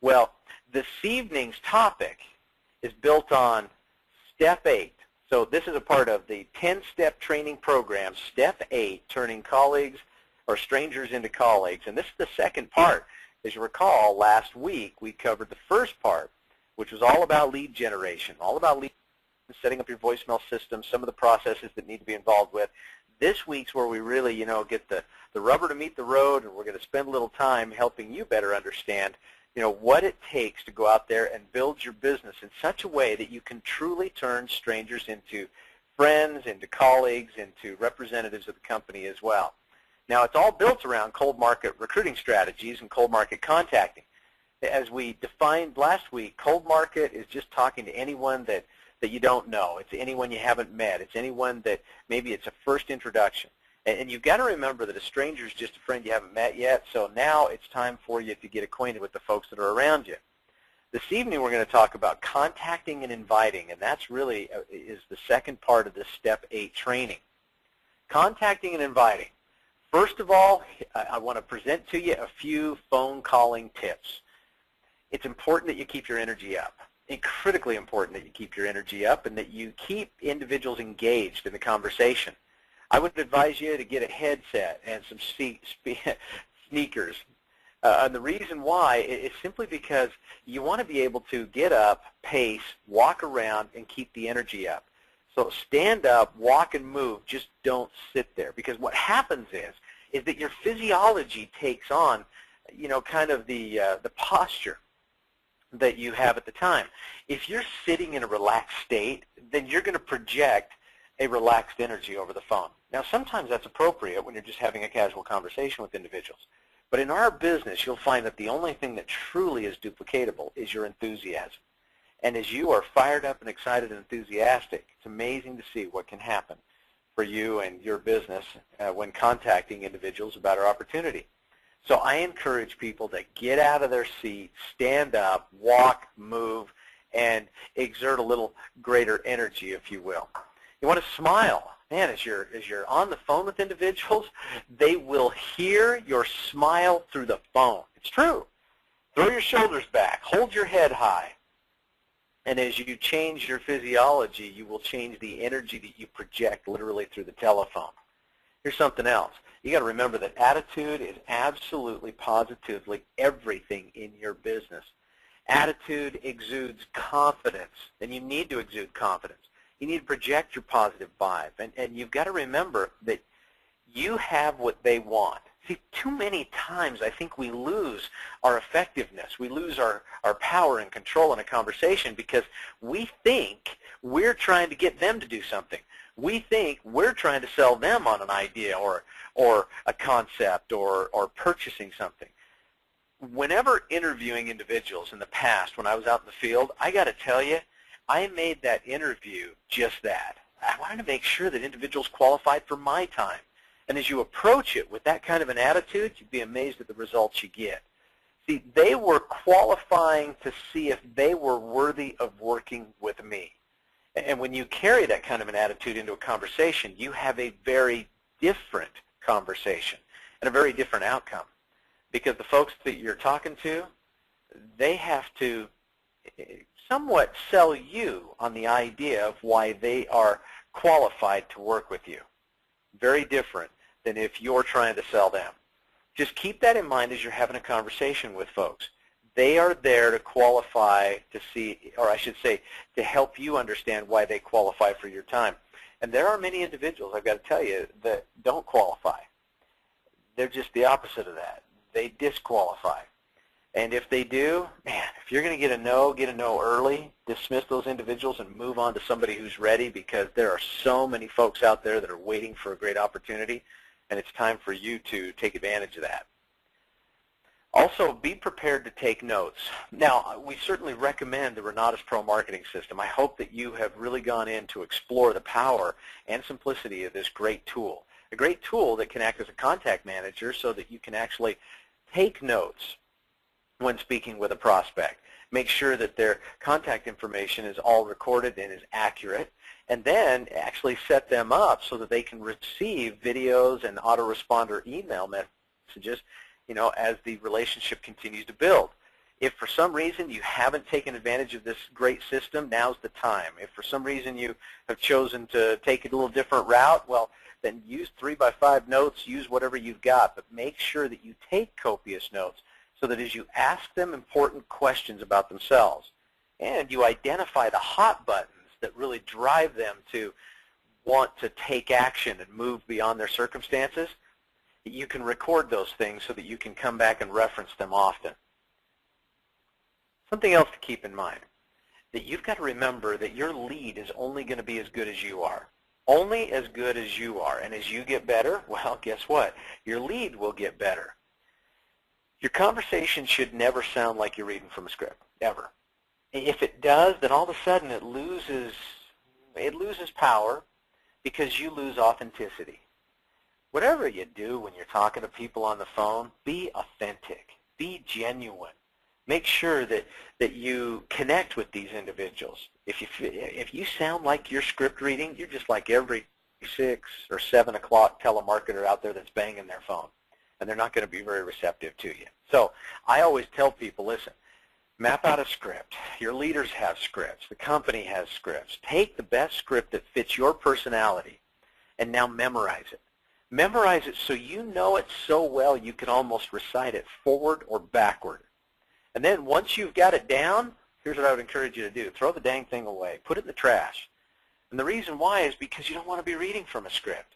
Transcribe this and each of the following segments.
Well, this evening's topic is built on Step 8. So this is a part of the 10-step training program, Step 8, turning colleagues or strangers into colleagues. And this is the second part. As you recall, last week we covered the first part, which was all about lead generation, all about lead, setting up your voicemail system, some of the processes that need to be involved with. This week's where we really, get the rubber to meet the road, and we're going to spend a little time helping you better understand, what it takes to go out there and build your business in such a way that you can truly turn strangers into friends, into colleagues, into representatives of the company as well. Now, it's all built around cold market recruiting strategies and cold market contacting. As we defined last week, cold market is just talking to anyone that you don't know. It's anyone you haven't met. It's anyone that maybe it's a first introduction. And you've got to remember that a stranger is just a friend you haven't met yet, so now it's time for you to get acquainted with the folks that are around you. This evening we're going to talk about contacting and inviting, and that's really is the second part of this Step 8 training. Contacting and inviting. First of all, I want to present to you a few phone calling tips. It's important that you keep your energy up. It's critically important that you keep your energy up and that you keep individuals engaged in the conversation. I would advise you to get a headset and some sneakers. And the reason why is simply because you want to be able to get up, pace, walk around, and keep the energy up. So stand up, walk, and move. Just don't sit there. Because what happens is that your physiology takes on, kind of the posture that you have at the time. If you're sitting in a relaxed state, then you're going to project a relaxed energy over the phone. Now, sometimes that's appropriate when you're just having a casual conversation with individuals. But in our business, you'll find that the only thing that truly is duplicatable is your enthusiasm. And as you are fired up and excited and enthusiastic, it's amazing to see what can happen for you and your business when contacting individuals about our opportunity. So I encourage people to get out of their seat, stand up, walk, move, and exert a little greater energy, if you will. You want to smile. Man, as you're on the phone with individuals, they will hear your smile through the phone. It's true. Throw your shoulders back. Hold your head high. And as you change your physiology, you will change the energy that you project literally through the telephone. Here's something else. You got to remember that attitude is absolutely, positively everything in your business. Attitude exudes confidence, and you need to exude confidence. You need to project your positive vibe, and you've got to remember that you have what they want. See, too many times I think we lose our effectiveness. We lose our power and control in a conversation because we think we're trying to get them to do something. We think we're trying to sell them on an idea or a concept or purchasing something. Whenever interviewing individuals in the past, when I was out in the field, I got to tell you, I made that interview just that. I wanted to make sure that individuals qualified for my time. And as you approach it with that kind of an attitude, you'd be amazed at the results you get. See, they were qualifying to see if they were worthy of working with me. And when you carry that kind of an attitude into a conversation, you have a very different conversation and a very different outcome. Because the folks that you're talking to, they have to somewhat sell you on the idea of why they are qualified to work with you. Very different than if you're trying to sell them. Just keep that in mind as you're having a conversation with folks. They are there to qualify to see, or I should say, to help you understand why they qualify for your time. And there are many individuals, I've got to tell you, that don't qualify. They're just the opposite of that. They disqualify. And if they do, man, if you're going to get a no early, dismiss those individuals and move on to somebody who's ready, because there are so many folks out there that are waiting for a great opportunity, and it's time for you to take advantage of that. Also, be prepared to take notes. Now, we certainly recommend the Renatus Pro Marketing System. I hope that you have really gone in to explore the power and simplicity of this great tool. A great tool that can act as a contact manager so that you can actually take notes when speaking with a prospect. Make sure that their contact information is all recorded and is accurate, and then actually set them up so that they can receive videos and autoresponder email messages, as the relationship continues to build. If for some reason you haven't taken advantage of this great system, now's the time. If for some reason you have chosen to take a little different route, well, then use 3x5 notes, use whatever you've got, but make sure that you take copious notes so that as you ask them important questions about themselves and you identify the hot buttons that really drive them to want to take action and move beyond their circumstances, you can record those things so that you can come back and reference them often. Something else to keep in mind, that you've got to remember that your lead is only going to be as good as you are. Only as good as you are. And as you get better, well, guess what? Your lead will get better. Your conversation should never sound like you're reading from a script, ever. If it does, then all of a sudden it loses power because you lose authenticity. Whatever you do when you're talking to people on the phone, be authentic, be genuine. Make sure that you connect with these individuals. If you sound like you're script reading, you're just like every 6 or 7 o'clock telemarketer out there that's banging their phone, and they're not going to be very receptive to you. So I always tell people, listen, map out a script. Your leaders have scripts. The company has scripts. Take the best script that fits your personality and now memorize it. Memorize it so you know it so well you can almost recite it forward or backward. And then once you've got it down, here's what I would encourage you to do. Throw the dang thing away. Put it in the trash. And the reason why is because you don't want to be reading from a script.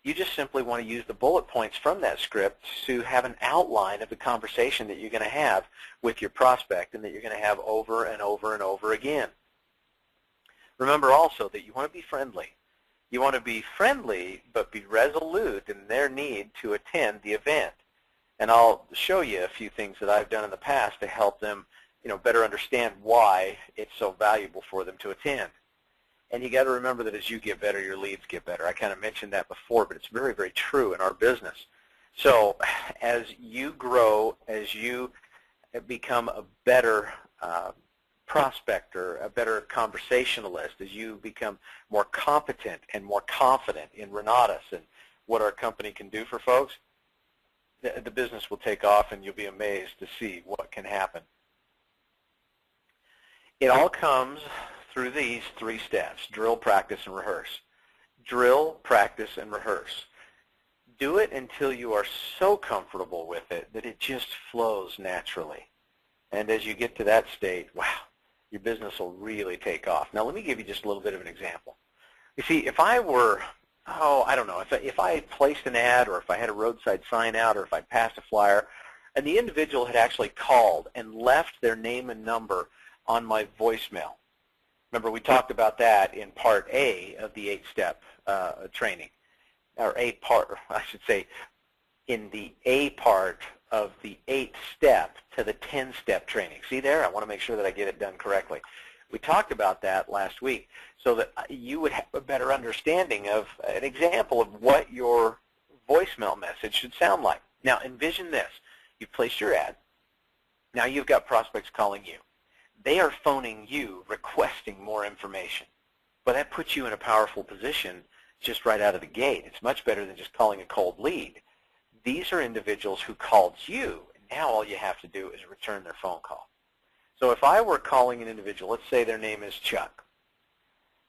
You just simply want to use the bullet points from that script to have an outline of the conversation that you're going to have with your prospect and that you're going to have over and over and over again. Remember also that you want to be friendly. You want to be friendly but be resolute in their need to attend the event. And I'll show you a few things that I've done in the past to help them, better understand why it's so valuable for them to attend. And you got to remember that as you get better, your leads get better. I kind of mentioned that before, but it's very, very true in our business. So as you grow, as you become a better prospector, a better conversationalist, as you become more competent and more confident in Renatus and what our company can do for folks, the business will take off and you'll be amazed to see what can happen. It all comes through these 3 steps: drill, practice, and rehearse. Drill, practice, and rehearse. Do it until you are so comfortable with it that it just flows naturally. And as you get to that state, wow, your business will really take off. Now let me give you just a little bit of an example. You see, if I were I don't know, if I placed an ad or if I had a roadside sign out or if I passed a flyer and the individual had actually called and left their name and number on my voicemail. Remember, we talked about that in part A of the 8-step training, or I should say, in the A part of the 8th step to the 10-step training. See there? I want to make sure that I get it done correctly. We talked about that last week so that you would have a better understanding of an example of what your voicemail message should sound like. Now, envision this. You've placed your ad. Now you've got prospects calling you. They are phoning you requesting more information. But that puts you in a powerful position just right out of the gate. It's much better than just calling a cold lead. These are individuals who called you, and now all you have to do is return their phone call. So if I were calling an individual, let's say their name is Chuck.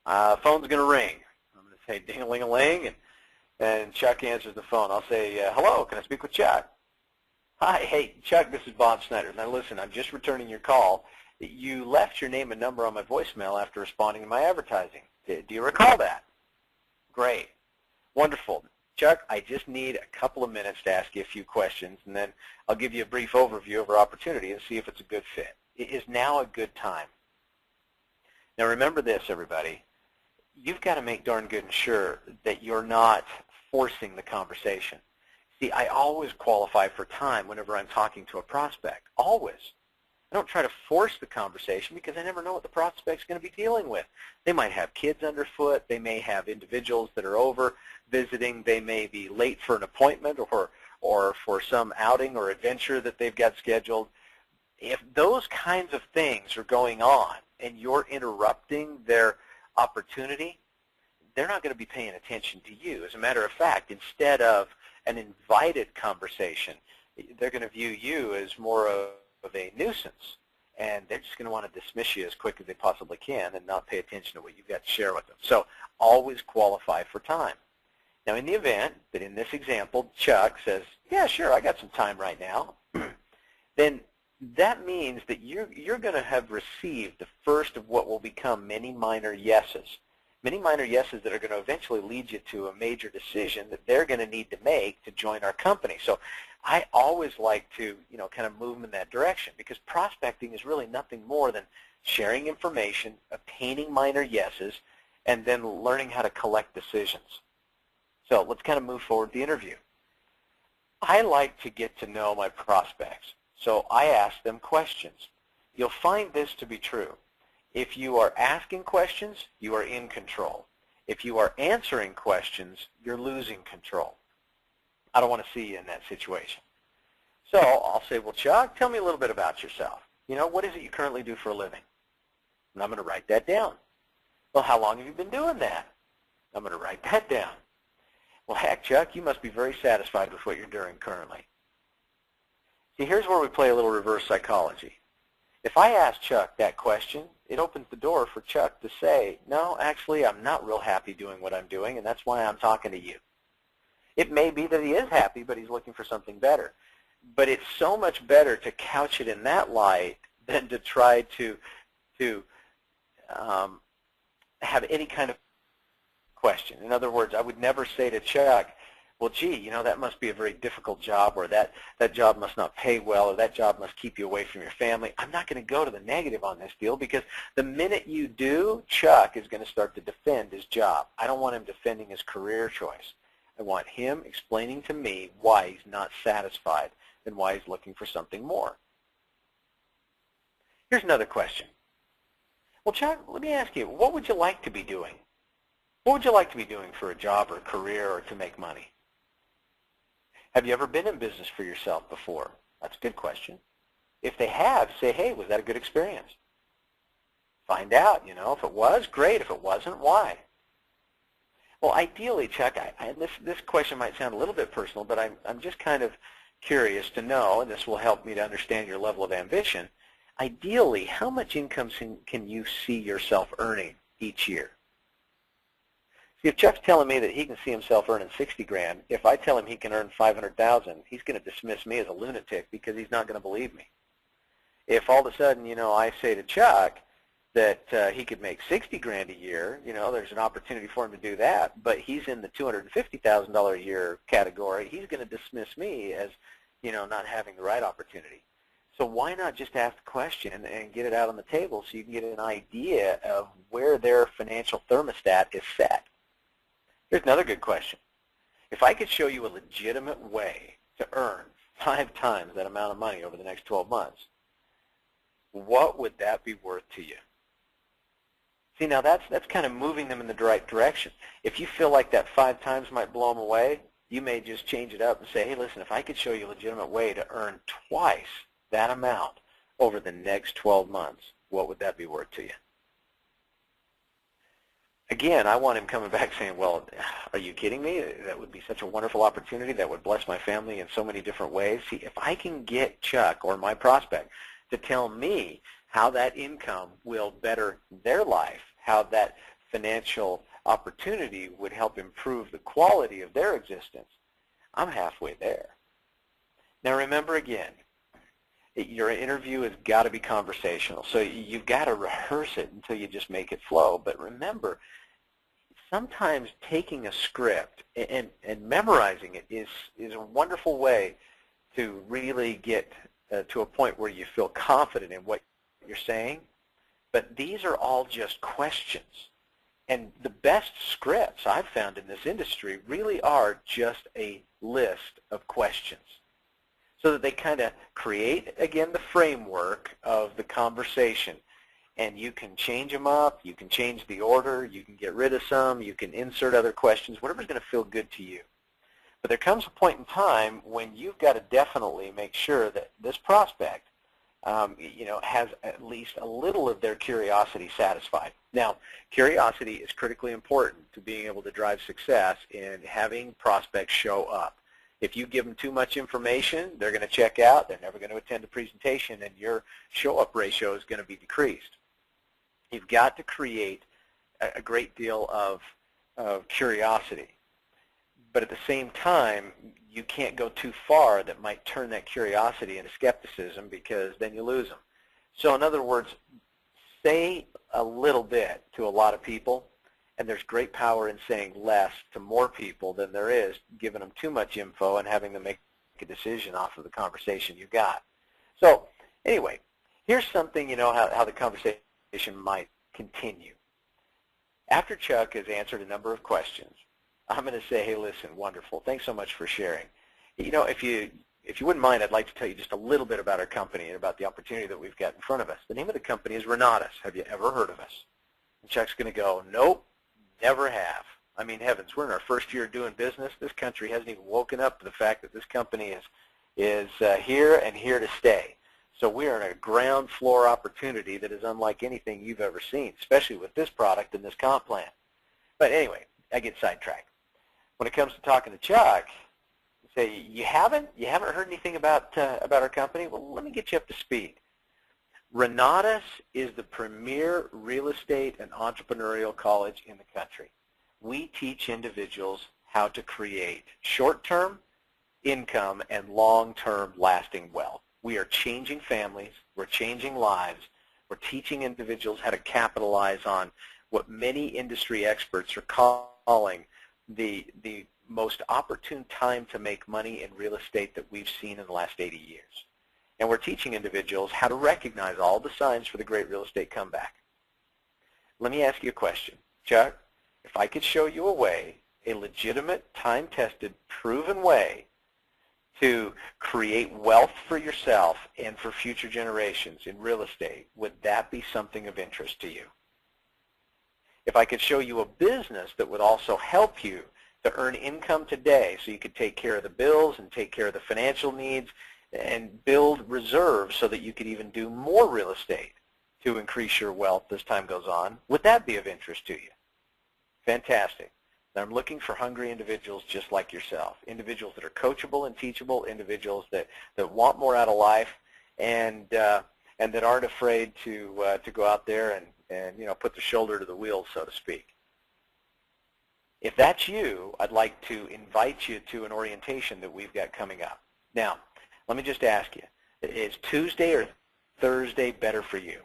Phone's going to ring. I'm going to say ding-a-ling-a-ling, and Chuck answers the phone. I'll say, hello, can I speak with Chuck? Hi, hey, Chuck, this is Bob Snyder. Now listen, I'm just returning your call. You left your name and number on my voicemail after responding to my advertising. Do you recall that? Great. Wonderful. Chuck, I just need a couple of minutes to ask you a few questions, and then I'll give you a brief overview of our opportunity and see if it's a good fit. It is now a good time. Now remember this, everybody. You've got to make darn good and sure that you're not forcing the conversation. See, I always qualify for time whenever I'm talking to a prospect. Always. I don't try to force the conversation because I never know what the prospect's going to be dealing with. They might have kids underfoot. They may have individuals that are over visiting. They may be late for an appointment or for some outing or adventure that they've got scheduled. If those kinds of things are going on and you're interrupting their opportunity, they're not going to be paying attention to you. As a matter of fact, instead of an invited conversation, they're going to view you as more of of a nuisance, and they're just going to want to dismiss you as quick as they possibly can and not pay attention to what you've got to share with them. So always qualify for time. Now, in the event that in this example, Chuck says, yeah, sure, I got some time right now, then that means that you're going to have received the first of what will become many minor yeses. Many minor yeses that are going to eventually lead you to a major decision that they're going to need to make to join our company. So I always like to, kind of move them in that direction, because prospecting is really nothing more than sharing information, obtaining minor yeses, and then learning how to collect decisions. So let's kind of move forward with the interview. I like to get to know my prospects, so I ask them questions. You'll find this to be true. If you are asking questions, you are in control. If you are answering questions, you're losing control. I don't want to see you in that situation. So I'll say, well, Chuck, tell me a little bit about yourself. What is it you currently do for a living? And I'm going to write that down. Well, how long have you been doing that? I'm going to write that down. Well, heck, Chuck, you must be very satisfied with what you're doing currently. See, here's where we play a little reverse psychology. If I ask Chuck that question, it opens the door for Chuck to say, no, actually, I'm not real happy doing what I'm doing, and that's why I'm talking to you. It may be that he is happy, but he's looking for something better. But it's so much better to couch it in that light than to try to have any kind of question. In other words, I would never say to Chuck, well, gee, that must be a very difficult job, or that job must not pay well, or that job must keep you away from your family. I'm not going to go to the negative on this deal, because the minute you do, Chuck is going to start to defend his job. I don't want him defending his career choice. I want him explaining to me why he's not satisfied and why he's looking for something more. Here's another question. Well, Chuck, let me ask you, what would you like to be doing? What would you like to be doing for a job or a career or to make money? Have you ever been in business for yourself before? That's a good question. If they have, say, hey, was that a good experience? Find out, if it was, great. If it wasn't, why? Well, ideally, Chuck, this question might sound a little bit personal, but I'm just kind of curious to know, and this will help me to understand your level of ambition. Ideally, how much income can you see yourself earning each year? See, if Chuck's telling me that he can see himself earning 60 grand, if I tell him he can earn 500,000, he's going to dismiss me as a lunatic because he's not going to believe me. If all of a sudden, I say to Chuck that he could make 60 grand a year, there's an opportunity for him to do that, but he's in the $250,000 a year category, he's going to dismiss me as, not having the right opportunity. So why not just ask the question and get it out on the table so you can get an idea of where their financial thermostat is set? Here's another good question. If I could show you a legitimate way to earn 5 times that amount of money over the next 12 months, what would that be worth to you? See, now that's kind of moving them in the right direction. If you feel like that 5 times might blow them away, you may just change it up and say, hey, listen, if I could show you a legitimate way to earn twice that amount over the next 12 months, what would that be worth to you? Again, I want him coming back saying, well, are you kidding me? That would be such a wonderful opportunity that would bless my family in so many different ways. See, if I can get Chuck or my prospect to tell me how that income will better their life, how that financial opportunity would help improve the quality of their existence, I'm halfway there. Now remember again, your interview has got to be conversational. So you've got to rehearse it until you just make it flow. But remember, sometimes taking a script and memorizing it is a wonderful way to really get to a point where you feel confident in what you're saying. But these are all just questions. And the best scripts I've found in this industry really are just a list of questions, so that they kind of create, again, the framework of the conversation. And you can change them up, you can change the order, you can get rid of some, you can insert other questions, whatever's going to feel good to you. But there comes a point in time when you've got to definitely make sure that this prospect has at least a little of their curiosity satisfied. Now, curiosity is critically important to being able to drive success in having prospects show up. If you give them too much information, they're going to check out, they're never going to attend the presentation, and your show-up ratio is going to be decreased. You've got to create a great deal of curiosity. But at the same time, you can't go too far that might turn that curiosity into skepticism, because then you lose them. So in other words, say a little bit to a lot of people, and there's great power in saying less to more people than there is giving them too much info and having them make a decision off of the conversation you got. So anyway, here's something, how the conversation might continue. After Chuck has answered a number of questions, I'm going to say, hey, listen, wonderful. Thanks so much for sharing. If you wouldn't mind, I'd like to tell you just a little bit about our company and about the opportunity that we've got in front of us. The name of the company is Renatus. Have you ever heard of us? And Chuck's going to go, nope, never have. I mean, heavens, we're in our first year doing business. This country hasn't even woken up to the fact that this company is here and here to stay. So we are in a ground floor opportunity that is unlike anything you've ever seen, especially with this product and this comp plan. But anyway, I get sidetracked. When it comes to talking to Chuck, say, you haven't heard anything about our company? Well, let me get you up to speed. Renatus is the premier real estate and entrepreneurial college in the country. We teach individuals how to create short-term income and long-term lasting wealth. We are changing families. We're changing lives. We're teaching individuals how to capitalize on what many industry experts are calling the most opportune time to make money in real estate that we've seen in the last 80 years. And we're teaching individuals how to recognize all the signs for the great real estate comeback. Let me ask you a question. Chuck, if I could show you a way, a legitimate, time-tested, proven way to create wealth for yourself and for future generations in real estate, would that be something of interest to you? If I could show you a business that would also help you to earn income today so you could take care of the bills and take care of the financial needs and build reserves so that you could even do more real estate to increase your wealth as time goes on, would that be of interest to you? Fantastic. Now, I'm looking for hungry individuals just like yourself, individuals that are coachable and teachable, individuals that want more out of life, and that aren't afraid to go out there and put the shoulder to the wheel, so to speak. If that's you, I'd like to invite you to an orientation that we've got coming up. Now, let me just ask you, is Tuesday or Thursday better for you?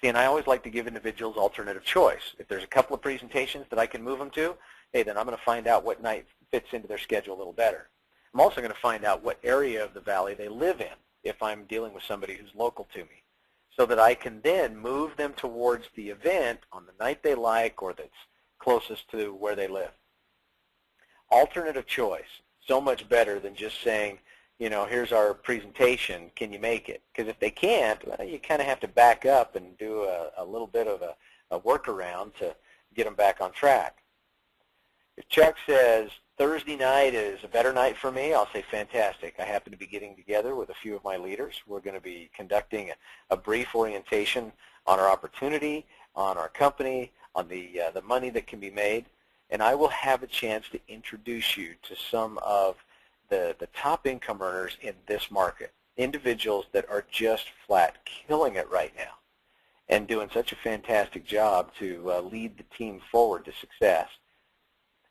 See, and I always like to give individuals alternative choice. If there's a couple of presentations that I can move them to, hey, then I'm going to find out what night fits into their schedule a little better. I'm also going to find out what area of the valley they live in if I'm dealing with somebody who's local to me, so that I can then move them towards the event on the night they like or that's closest to where they live. Alternative choice, so much better than just saying, here's our presentation, can you make it? Because if they can't, well, you kind of have to back up and do a little bit of a workaround to get them back on track. If Chuck says Thursday night is a better night for me, I'll say fantastic. I happen to be getting together with a few of my leaders. We're going to be conducting a brief orientation on our opportunity, on our company, on the money that can be made, and I will have a chance to introduce you to some of the top income earners in this market, individuals that are just flat killing it right now and doing such a fantastic job to lead the team forward to success.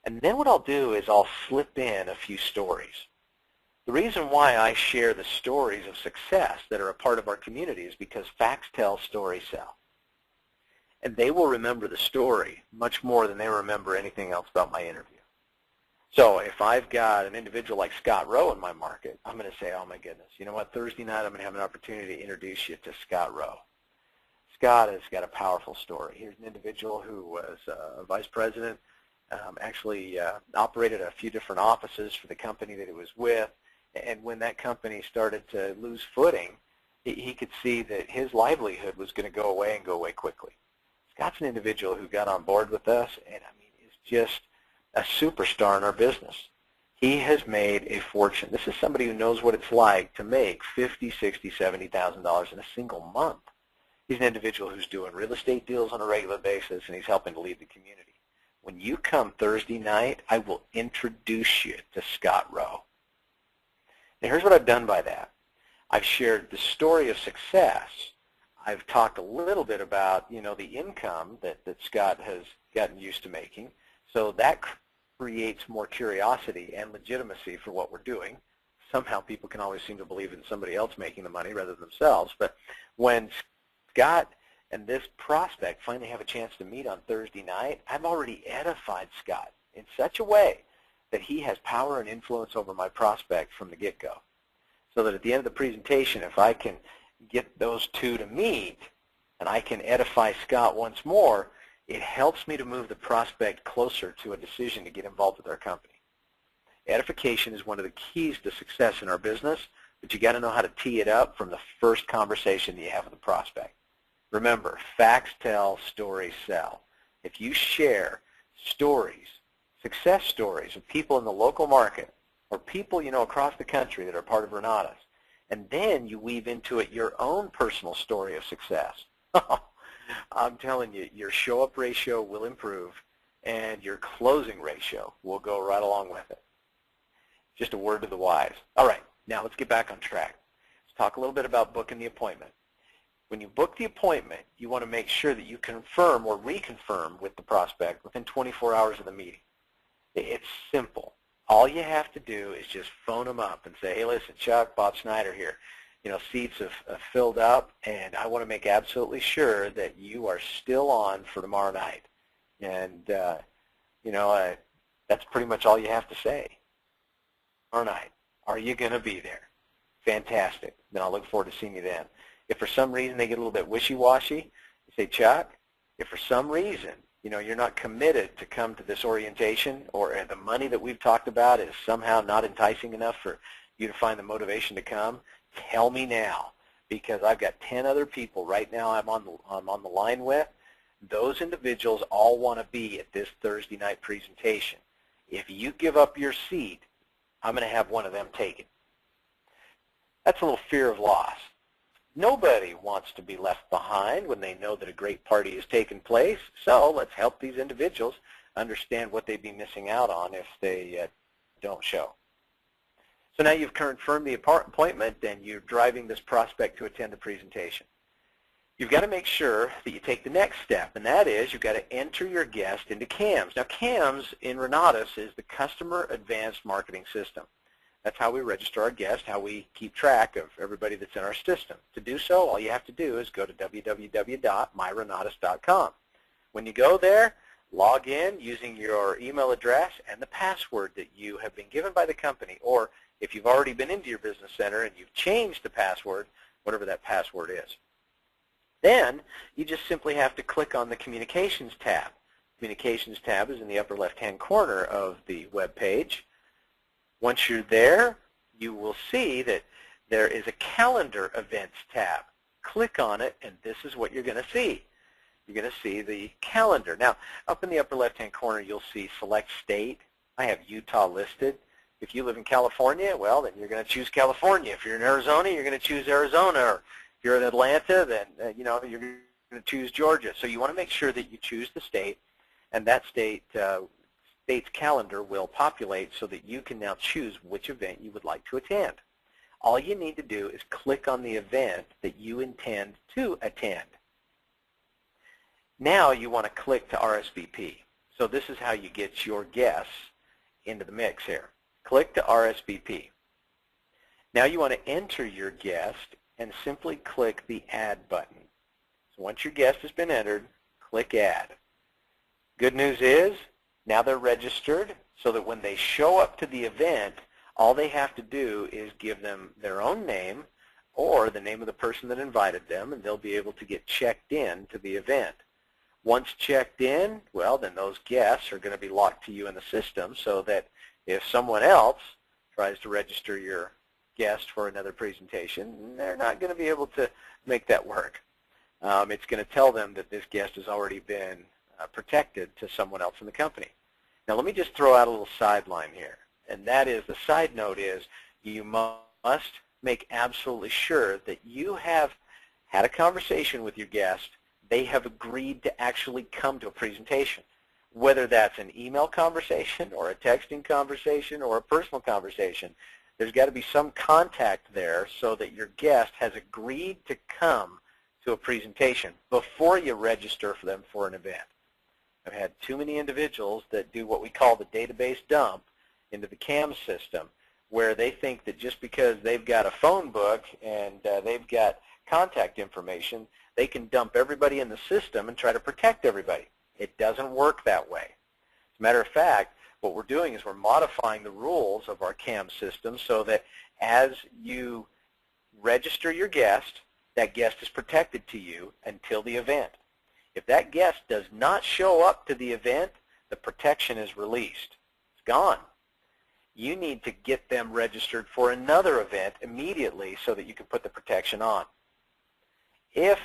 And then what I'll do is I'll slip in a few stories. The reason why I share the stories of success that are a part of our community is because facts tell, stories sell. And they will remember the story much more than they remember anything else about my interview. So if I've got an individual like Scott Rowe in my market, I'm going to say, oh my goodness, you know what, Thursday night I'm going to have an opportunity to introduce you to Scott Rowe. Scott has got a powerful story. Here's an individual who was a vice president, actually operated a few different offices for the company that he was with, and when that company started to lose footing, he could see that his livelihood was going to go away and go away quickly. Scott's an individual who got on board with us, and I mean, is just a superstar in our business. He has made a fortune. This is somebody who knows what it's like to make $50,000, $60,000, $70,000 in a single month. He's an individual who's doing real estate deals on a regular basis, and he's helping to lead the community. When you come Thursday night, I will introduce you to Scott Rowe. Now here's what I've done by that. I've shared the story of success. I've talked a little bit about, the income that Scott has gotten used to making. So that creates more curiosity and legitimacy for what we're doing. Somehow people can always seem to believe in somebody else making the money rather than themselves. But when Scott and this prospect finally have a chance to meet on Thursday night, I've already edified Scott in such a way that he has power and influence over my prospect from the get-go. So that at the end of the presentation, if I can get those two to meet and I can edify Scott once more, it helps me to move the prospect closer to a decision to get involved with our company. Edification is one of the keys to success in our business, but you got to know how to tee it up from the first conversation that you have with the prospect. Remember, facts tell, stories sell. If you share stories, success stories of people in the local market or people, across the country that are part of Renatus, and then you weave into it your own personal story of success, I'm telling you, your show-up ratio will improve and your closing ratio will go right along with it. Just a word to the wise. All right, now let's get back on track. Let's talk a little bit about booking the appointment. When you book the appointment, you want to make sure that you confirm or reconfirm with the prospect within 24 hours of the meeting. It's simple. All you have to do is just phone them up and say, hey, listen, Chuck, Bob Snyder here. Seats have filled up, and I want to make absolutely sure that you are still on for tomorrow night. And, that's pretty much all you have to say. Tomorrow night, are you going to be there? Fantastic. Then I'll look forward to seeing you then. If for some reason they get a little bit wishy-washy, you say, Chuck, if for some reason, you're not committed to come to this orientation or the money that we've talked about is somehow not enticing enough for you to find the motivation to come, tell me now, because I've got 10 other people right now I'm on the line with. Those individuals all want to be at this Thursday night presentation. If you give up your seat, I'm going to have one of them take it. That's a little fear of loss. Nobody wants to be left behind when they know that a great party has taken place, so let's help these individuals understand what they'd be missing out on if they don't show. So now you've confirmed the appointment and you're driving this prospect to attend the presentation. You've got to make sure that you take the next step, and that is you've got to enter your guest into CAMS. Now CAMS in Renatus is the Customer Advanced Marketing System. That's how we register our guests, how we keep track of everybody that's in our system. To do so, all you have to do is go to www.myrenatus.com. When you go there, log in using your email address and the password that you have been given by the company, or if you've already been into your business center and you've changed the password, whatever that password is. Then you just simply have to click on the Communications tab. Communications tab is in the upper left-hand corner of the web page. Once you're there, you will see that there is a Calendar Events tab. Click on it, and this is what you're going to see. You're going to see the calendar. Now, up in the upper left-hand corner, you'll see Select State. I have Utah listed. If you live in California, well, then you're going to choose California. If you're in Arizona, you're going to choose Arizona. Or if you're in Atlanta, then you're going to choose Georgia. So you want to make sure that you choose the state, and that state's calendar will populate so that you can now choose which event you would like to attend. All you need to do is click on the event that you intend to attend. Now you want to click to RSVP. So this is how you get your guests into the mix here. Click to RSVP. Now you want to enter your guest and simply click the Add button. So once your guest has been entered, click Add. Good news is, now they're registered so that when they show up to the event, all they have to do is give them their own name or the name of the person that invited them, and they'll be able to get checked in to the event. Once checked in, well, then those guests are going to be locked to you in the system so that if someone else tries to register your guest for another presentation, they're not going to be able to make that work. It's going to tell them that this guest has already been protected to someone else in the company. Now let me just throw out a little sideline here, and that is, the side note is, you must make absolutely sure that you have had a conversation with your guest. They have agreed to actually come to a presentation, whether that's an email conversation or a texting conversation or a personal conversation. There's got to be some contact there so that your guest has agreed to come to a presentation before you register for them for an event. I've had too many individuals that do what we call the database dump into the CAM system, where they think that just because they've got a phone book and they've got contact information, they can dump everybody in the system and try to protect everybody. It doesn't work that way. As a matter of fact, what we're doing is we're modifying the rules of our CAM system so that as you register your guest, that guest is protected to you until the event. If that guest does not show up to the event, the protection is released. It's gone. You need to get them registered for another event immediately so that you can put the protection on. If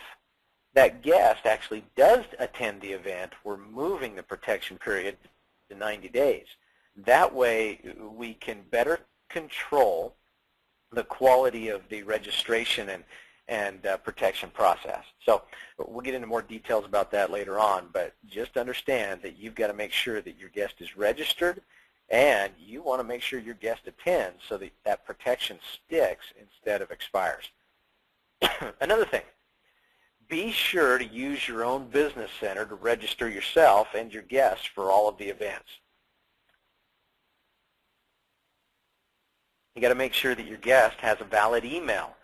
that guest actually does attend the event, we're moving the protection period to 90 days. That way we can better control the quality of the registration and protection process. So we'll get into more details about that later on, but just understand that you've got to make sure that your guest is registered, and you want to make sure your guest attends so that that protection sticks instead of expires. Another thing, be sure to use your own business center to register yourself and your guests for all of the events. You got to make sure that your guest has a valid email,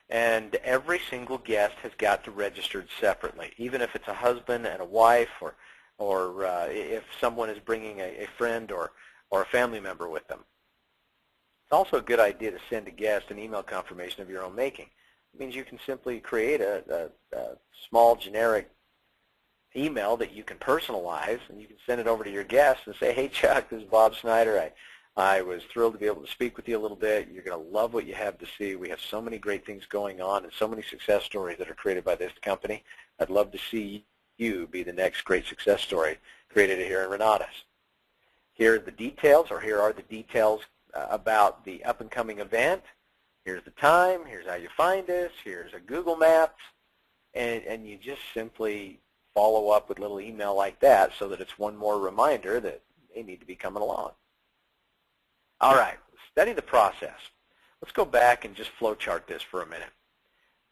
and every single guest has got to register separately, even if it's a husband and a wife, or if someone is bringing a friend or a family member with them. It's also a good idea to send a guest an email confirmation of your own making. It means you can simply create a small generic email that you can personalize, and you can send it over to your guest and say, hey Chuck, this is Bob Snyder. I was thrilled to be able to speak with you a little bit. You're going to love what you have to see. We have so many great things going on and so many success stories that are created by this company. I'd love to see you be the next great success story created here in Renatus. Here are the details about the up-and-coming event. Here's the time. Here's how you find us. Here's a Google Maps. And you just simply follow up with a little email like that so that it's one more reminder that they need to be coming along. All right, study the process. Let's go back and just flowchart this for a minute.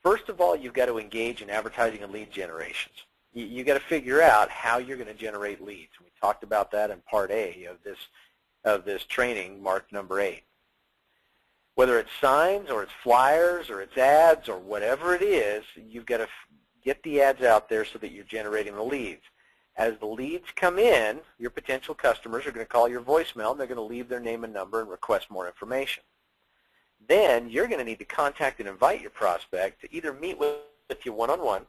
First of all, you've got to engage in advertising and lead generations. You've got to figure out how you're going to generate leads. We talked about that in Part A of this training, marked number 8. Whether it's signs or it's flyers or it's ads or whatever it is, you've got to get the ads out there so that you're generating the leads. As the leads come in, your potential customers are going to call your voicemail, and they're going to leave their name and number and request more information. Then you're going to need to contact and invite your prospect to either meet with you one-on-one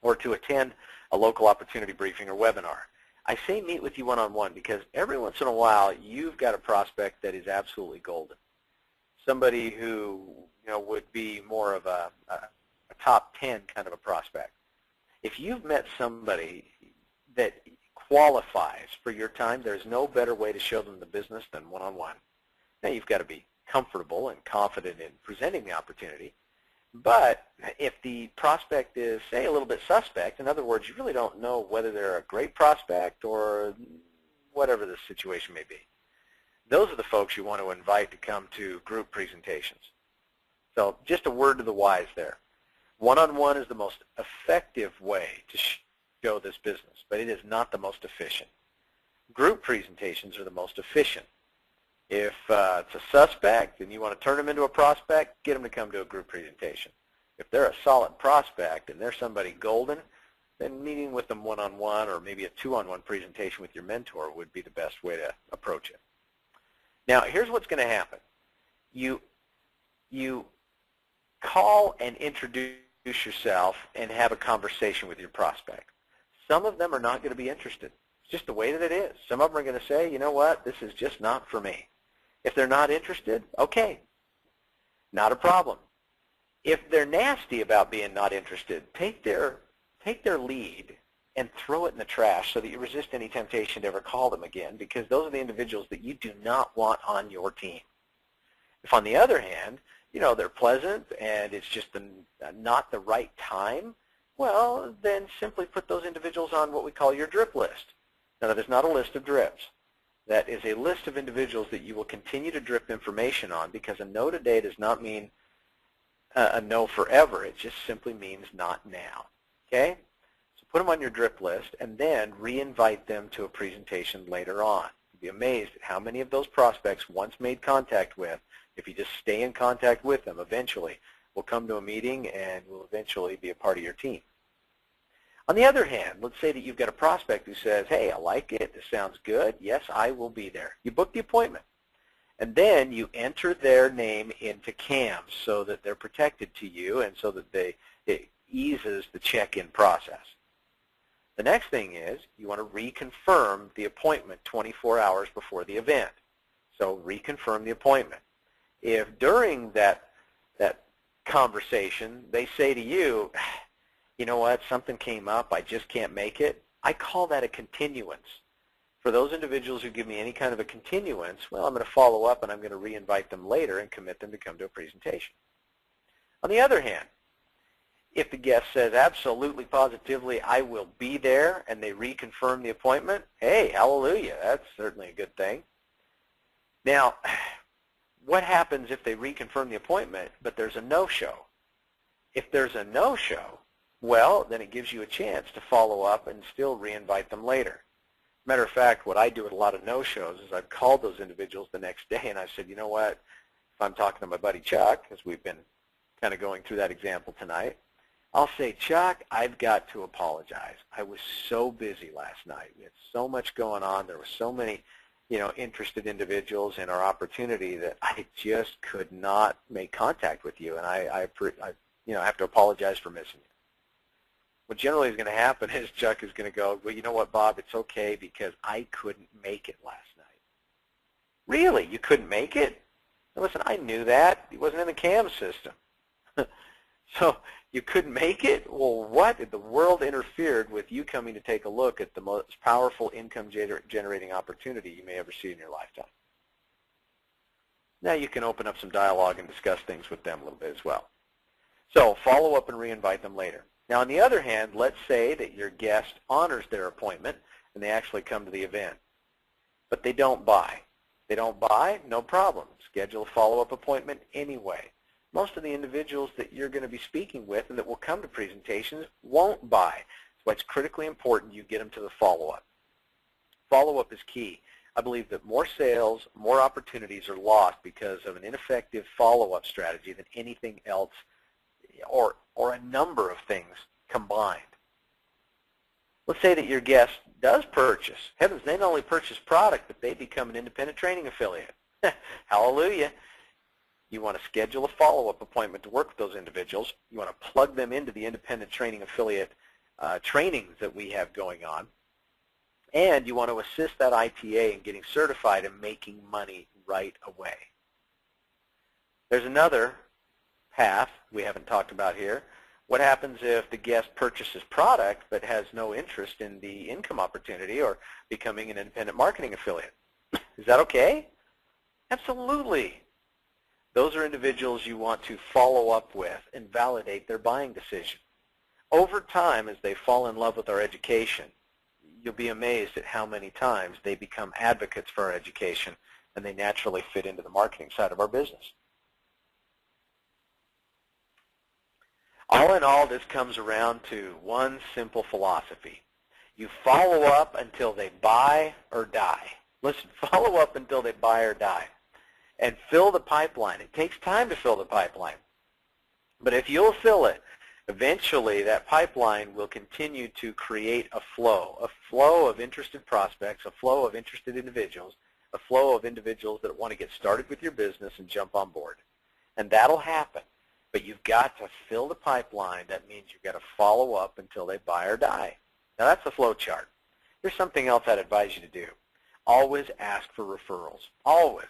or to attend a local opportunity briefing or webinar. I say meet with you one-on-one because every once in a while you've got a prospect that is absolutely golden. Somebody who would be more of a top 10 kind of a prospect. If you've met somebody that qualifies for your time, there's no better way to show them the business than one-on-one. Now you've got to be comfortable and confident in presenting the opportunity, but if the prospect is, say, a little bit suspect, in other words, you really don't know whether they're a great prospect or whatever the situation may be, those are the folks you want to invite to come to group presentations. So just a word to the wise there. One-on-one is the most effective way to show this business, but it is not the most efficient. Group presentations are the most efficient. If it's a suspect and you want to turn them into a prospect, get them to come to a group presentation. If they're a solid prospect and they're somebody golden, then meeting with them one-on-one or maybe a two-on-one presentation with your mentor would be the best way to approach it. Now, here's what's going to happen. You call and introduce yourself and have a conversation with your prospect. Some of them are not going to be interested. It's just the way that it is. Some of them are going to say, you know what, this is just not for me. If they're not interested, okay, not a problem. If they're nasty about being not interested, take their lead and throw it in the trash so that you resist any temptation to ever call them again, because those are the individuals that you do not want on your team. If, on the other hand, they're pleasant and it's just not the right time, well, then simply put those individuals on what we call your drip list. Now, that is not a list of drips. that is a list of individuals that you will continue to drip information on, because a no today does not mean a no forever. It just simply means not now. Okay? So put them on your drip list and then re-invite them to a presentation later on. You'll be amazed at how many of those prospects, once made contact with, if you just stay in contact with them, eventually will come to a meeting and will eventually be a part of your team. On the other hand, let's say that you've got a prospect who says, hey, I like it, this sounds good, yes, I will be there. You book the appointment, and then you enter their name into CAMS so that they're protected to you and so that it eases the check-in process. The next thing is you want to reconfirm the appointment 24 hours before the event. So reconfirm the appointment. If during that conversation they say to you, you know what, something came up, I just can't make it, I call that a continuance. For those individuals who give me any kind of a continuance, well, I'm going to follow up and I'm going to re-invite them later and commit them to come to a presentation. On the other hand, if the guest says absolutely, positively, I will be there, and they reconfirm the appointment, hey, hallelujah, that's certainly a good thing. Now, what happens if they reconfirm the appointment, but there's a no-show? If there's a no-show, well, then it gives you a chance to follow up and still re-invite them later. Matter of fact, what I do with a lot of no-shows is I've called those individuals the next day and I said, you know what, if I'm talking to my buddy Chuck, as we've been kind of going through that example tonight, I'll say, Chuck, I've got to apologize. I was so busy last night. We had so much going on. There were so many, interested individuals in our opportunity that I just could not make contact with you, and I have to apologize for missing you. What generally is going to happen is Chuck is going to go, well, you know what, Bob, it's okay because I couldn't make it last night. Really? You couldn't make it? Now, listen, I knew that. He wasn't in the CAMS system. So you couldn't make it? Well, what in the world interfered with you coming to take a look at the most powerful income-generating opportunity you may ever see in your lifetime? Now you can open up some dialogue and discuss things with them a little bit as well. So follow up and re-invite them later. Now, on the other hand, let's say that your guest honors their appointment and they actually come to the event, but they don't buy. They don't buy, no problem. Schedule a follow-up appointment anyway. Most of the individuals that you're going to be speaking with and that will come to presentations won't buy. That's why it's critically important you get them to the follow-up. Follow-up is key. I believe that more sales, more opportunities are lost because of an ineffective follow-up strategy than anything else, or a number of things combined. Let's say that your guest does purchase. Heavens, they not only purchase product, but they become an independent training affiliate. Hallelujah. You want to schedule a follow-up appointment to work with those individuals. You want to plug them into the independent training affiliate trainings that we have going on. And you want to assist that ITA in getting certified and making money right away. There's another path we haven't talked about here. What happens if the guest purchases product but has no interest in the income opportunity or becoming an independent marketing affiliate? Is that okay? Absolutely. Those are individuals you want to follow up with and validate their buying decision. Over time, as they fall in love with our education, you'll be amazed at how many times they become advocates for our education and they naturally fit into the marketing side of our business. All in all, this comes around to one simple philosophy. You follow up until they buy or die. Listen, follow up until they buy or die. And fill the pipeline. It takes time to fill the pipeline. But if you'll fill it, eventually that pipeline will continue to create a flow of interested prospects, a flow of interested individuals, a flow of individuals that want to get started with your business and jump on board. And that'll happen. But you've got to fill the pipeline. That means you've got to follow up until they buy or die. Now that's the flow chart. Here's something else I'd advise you to do. Always ask for referrals. Always.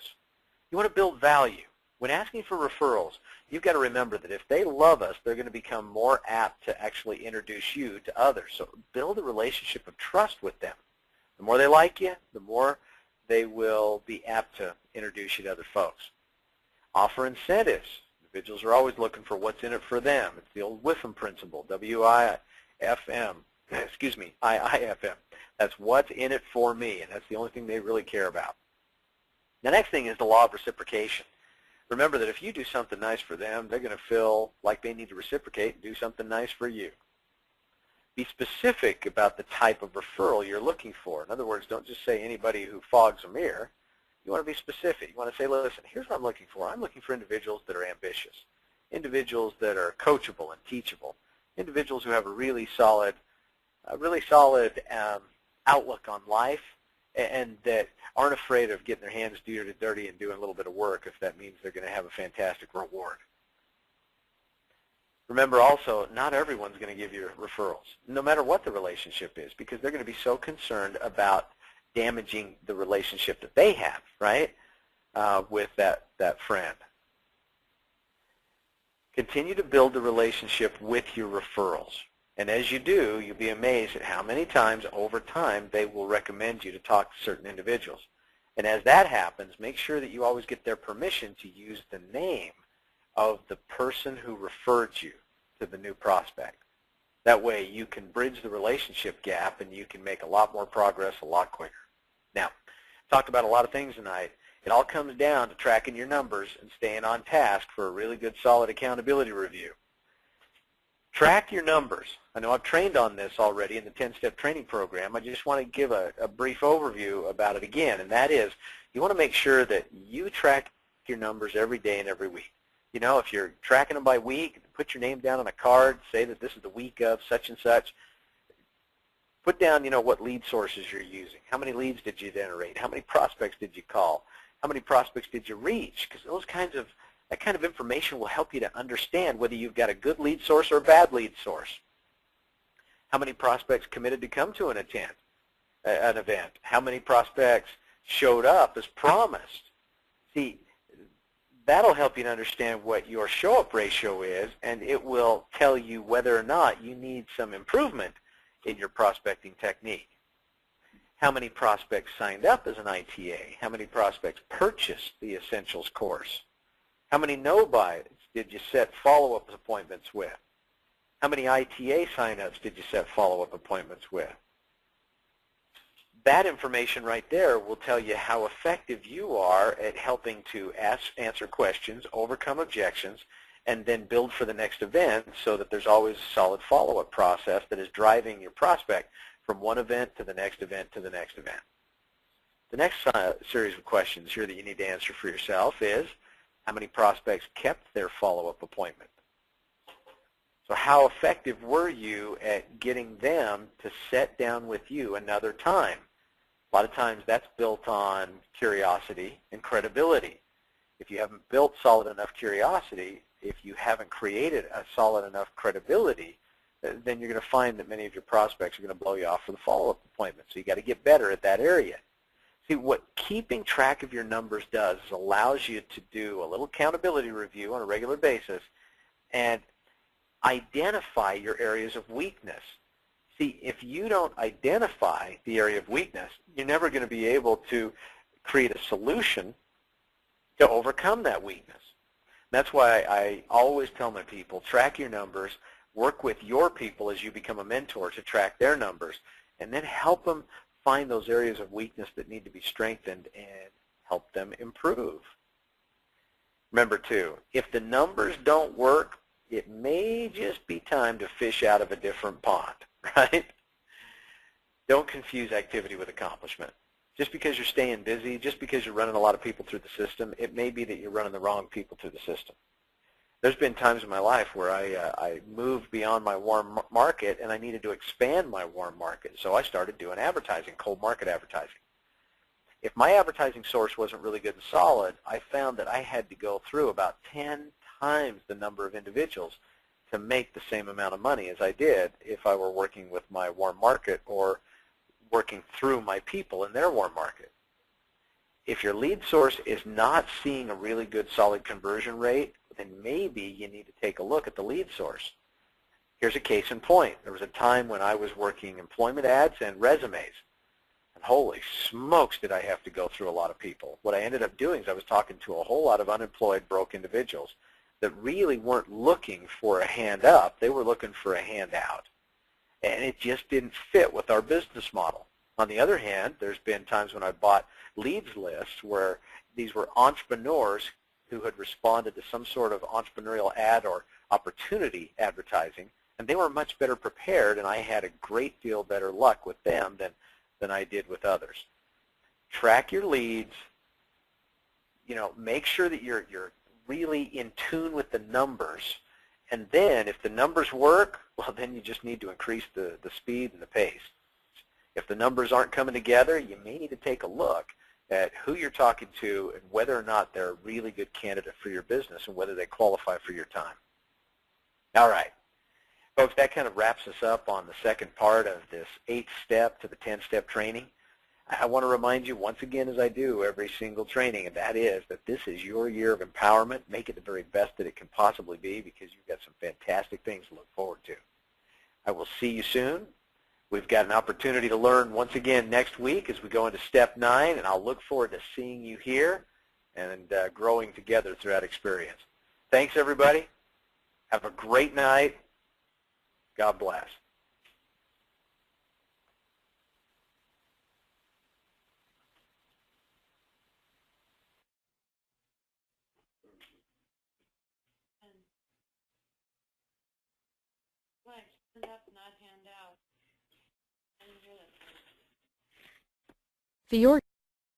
You want to build value. When asking for referrals, you've got to remember that if they love us, they're going to become more apt to actually introduce you to others. So build a relationship of trust with them. The more they like you, the more they will be apt to introduce you to other folks. Offer incentives. Individuals are always looking for what's in it for them. It's the old WIFM principle, W-I-F-M. excuse me, IIFM. That's what's in it for me, and that's the only thing they really care about. The next thing is the law of reciprocation. Remember that if you do something nice for them, they're going to feel like they need to reciprocate and do something nice for you. Be specific about the type of referral you're looking for. In other words, don't just say anybody who fogs a mirror. You want to be specific. You want to say, listen, here's what I'm looking for. I'm looking for individuals that are ambitious, individuals that are coachable and teachable, individuals who have a really solid outlook on life, and that aren't afraid of getting their hands dirty and doing a little bit of work if that means they're going to have a fantastic reward. Remember also, not everyone's going to give you referrals, no matter what the relationship is, because they're going to be so concerned about damaging the relationship that they have, right, with that friend. Continue to build the relationship with your referrals. And as you do, you'll be amazed at how many times over time they will recommend you to talk to certain individuals. And as that happens, make sure that you always get their permission to use the name of the person who referred you to the new prospect. That way you can bridge the relationship gap and you can make a lot more progress a lot quicker. Now, talked about a lot of things tonight. It all comes down to tracking your numbers and staying on task for a really good, solid accountability review. Track your numbers. I know I've trained on this already in the 10-step training program. I just want to give a brief overview about it again, and that is you want to make sure that you track your numbers every day and every week. You know, if you're tracking them by week, put your name down on a card, say that this is the week of such and such. Put down, you know, what lead sources you're using. How many leads did you generate? How many prospects did you call? How many prospects did you reach? Because that kind of information will help you to understand whether you've got a good lead source or a bad lead source. How many prospects committed to come to an event? How many prospects showed up as promised? See, that'll help you to understand what your show-up ratio is, and it will tell you whether or not you need some improvement in your prospecting technique. How many prospects signed up as an ITA? How many prospects purchased the Essentials course? How many no-buys did you set follow-up appointments with? How many ITA sign-ups did you set follow-up appointments with? That information right there will tell you how effective you are at helping to answer questions, overcome objections, and then build for the next event so that there's always a solid follow-up process that is driving your prospect from one event to the next event to the next event. The next series of questions here that you need to answer for yourself is, how many prospects kept their follow-up appointment? So how effective were you at getting them to sit down with you another time? A lot of times that's built on curiosity and credibility. If you haven't built solid enough curiosity, if you haven't created a solid enough credibility, then you're going to find that many of your prospects are going to blow you off for the follow-up appointment. So you've got to get better at that area. See, what keeping track of your numbers does is allows you to do a little accountability review on a regular basis and identify your areas of weakness. See, if you don't identify the area of weakness, you're never going to be able to create a solution to overcome that weakness. That's why I always tell my people, track your numbers, work with your people as you become a mentor to track their numbers, and then help them find those areas of weakness that need to be strengthened and help them improve. Remember, too, if the numbers don't work, it may just be time to fish out of a different pond, right? Don't confuse activity with accomplishment. Just because you're staying busy, just because you're running a lot of people through the system, it may be that you're running the wrong people through the system. There's been times in my life where I moved beyond my warm market and I needed to expand my warm market. So I started doing advertising, cold market advertising. If my advertising source wasn't really good and solid, I found that I had to go through about 10 times the number of individuals to make the same amount of money as I did if I were working with my warm market or working through my people in their warm market. If your lead source is not seeing a really good solid conversion rate, then maybe you need to take a look at the lead source. Here's a case in point. There was a time when I was working employment ads and resumes. And holy smokes did I have to go through a lot of people. What I ended up doing is I was talking to a whole lot of unemployed, broke individuals that really weren't looking for a hand up. They were looking for a hand out. and it just didn't fit with our business model. On the other hand, there's been times when I bought leads lists where these were entrepreneurs who had responded to some sort of entrepreneurial ad or opportunity advertising, and they were much better prepared, and I had a great deal better luck with them than I did with others. Track your leads. Make sure that you're really in tune with the numbers, and then if the numbers work, well, then you just need to increase the speed and the pace. If the numbers aren't coming together, you may need to take a look at who you're talking to and whether or not they're a really good candidate for your business and whether they qualify for your time. All right. Folks, that kind of wraps us up on the second part of this 8-step to the 10-step training. I want to remind you once again, as I do every single training, and that is that this is your year of empowerment. Make it the very best that it can possibly be, because you've got some fantastic things to look forward to. I will see you soon. We've got an opportunity to learn once again next week as we go into step 9, and I'll look forward to seeing you here and growing together throughout experience. Thanks, everybody. Have a great night. God bless. The